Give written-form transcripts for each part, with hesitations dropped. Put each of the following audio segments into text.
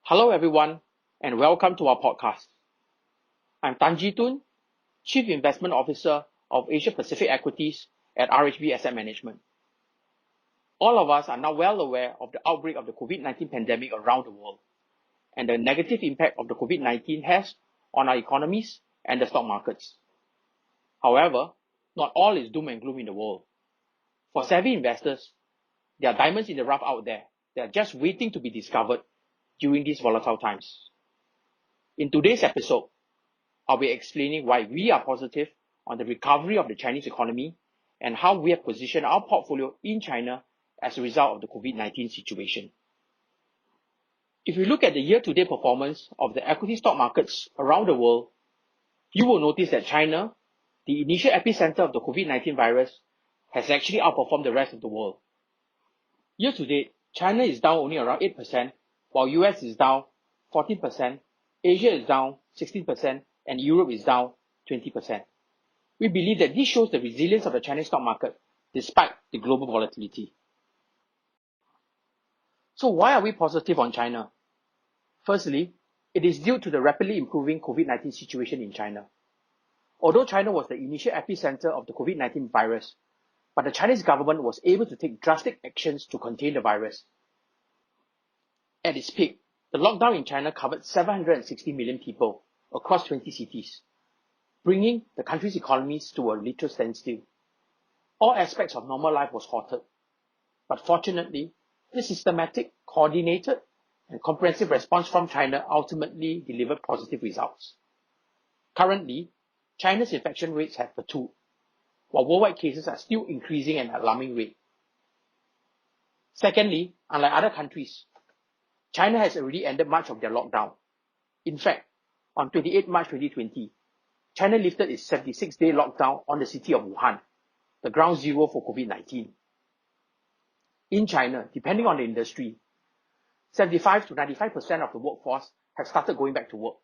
Hello everyone and welcome to our podcast. I'm Toon, Chief Investment Officer of Asia Pacific Equities at RHB Asset Management. All of us are now well aware of the outbreak of the COVID-19 pandemic around the world and the negative impact of the COVID-19 has on our economies and the stock markets. However, not all is doom and gloom in the world. For savvy investors, there are diamonds in the rough out there that are just waiting to be discovered during these volatile times. In today's episode, I'll be explaining why we are positive on the recovery of the Chinese economy and how we have positioned our portfolio in China as a result of the COVID-19 situation. If you look at the year-to-date performance of the equity stock markets around the world, you will notice that China, the initial epicenter of the COVID-19 virus, has actually outperformed the rest of the world. Year-to-date, China is down only around 8%, while US is down 14%, Asia is down 16%, and Europe is down 20%. We believe that this shows the resilience of the Chinese stock market despite the global volatility. So why are we positive on China? Firstly, it is due to the rapidly improving COVID-19 situation in China. Although China was the initial epicenter of the COVID-19 virus, but the Chinese government was able to take drastic actions to contain the virus. At its peak, the lockdown in China covered 760 million people across 20 cities, bringing the country's economies to a literal standstill. All aspects of normal life was halted. But fortunately, the systematic, coordinated, and comprehensive response from China ultimately delivered positive results. Currently, China's infection rates have plateaued, while worldwide cases are still increasing at an alarming rate. Secondly, unlike other countries, China has already ended much of their lockdown. In fact, on 28 March 2020, China lifted its 76-day lockdown on the city of Wuhan, the ground zero for COVID-19. In China, depending on the industry, 75 to 95% of the workforce have started going back to work.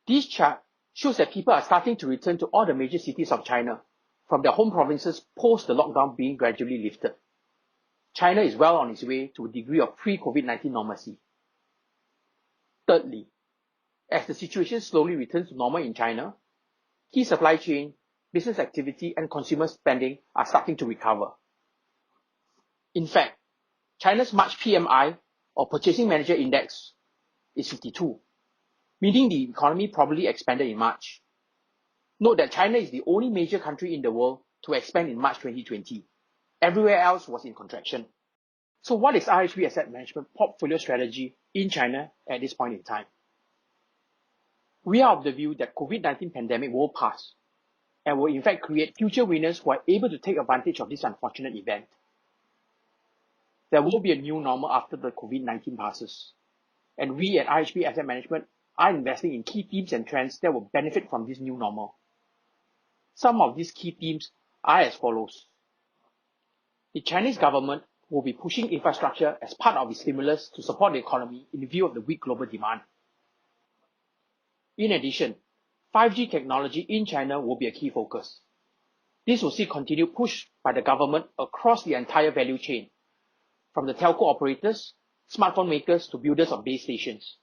This chart shows that people are starting to return to all the major cities of China from their home provinces post the lockdown being gradually lifted. China is well on its way to a degree of pre-COVID-19 normalcy. Thirdly, as the situation slowly returns to normal in China, key supply chain, business activity, and consumer spending are starting to recover. In fact, China's March PMI, or Purchasing Manager Index, is 52, meaning the economy probably expanded in March. Note that China is the only major country in the world to expand in March 2020. Everywhere else was in contraction. So what is RHB Asset Management portfolio strategy in China at this point in time? We are of the view that COVID-19 pandemic will pass and will in fact create future winners who are able to take advantage of this unfortunate event. There will be a new normal after the COVID-19 passes, and we at RHB Asset Management are investing in key themes and trends that will benefit from this new normal. Some of these key themes are as follows. The Chinese government will be pushing infrastructure as part of its stimulus to support the economy in view of the weak global demand. In addition, 5G technology in China will be a key focus. This will see continued push by the government across the entire value chain, from the telco operators, smartphone makers to builders of base stations.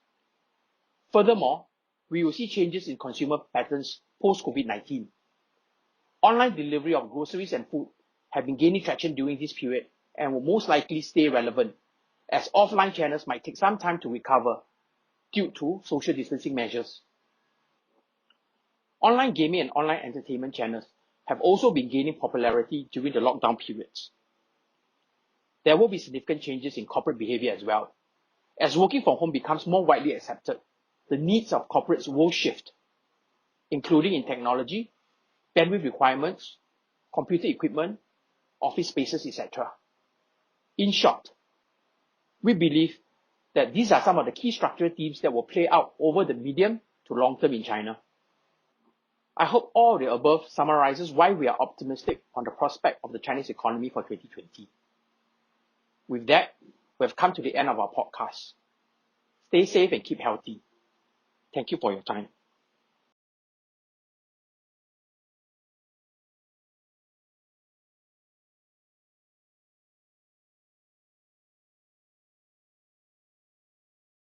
Furthermore, we will see changes in consumer patterns post-COVID-19. Online delivery of groceries and food have been gaining traction during this period and will most likely stay relevant, as offline channels might take some time to recover due to social distancing measures. Online gaming and online entertainment channels have also been gaining popularity during the lockdown periods. There will be significant changes in corporate behavior as well. As working from home becomes more widely accepted, the needs of corporates will shift, including in technology, bandwidth requirements, computer equipment, office spaces, etc. In short, we believe that these are some of the key structural themes that will play out over the medium to long term in China. I hope all the above summarizes why we are optimistic on the prospect of the Chinese economy for 2020. With that, we have come to the end of our podcast. Stay safe and keep healthy. Thank you for your time.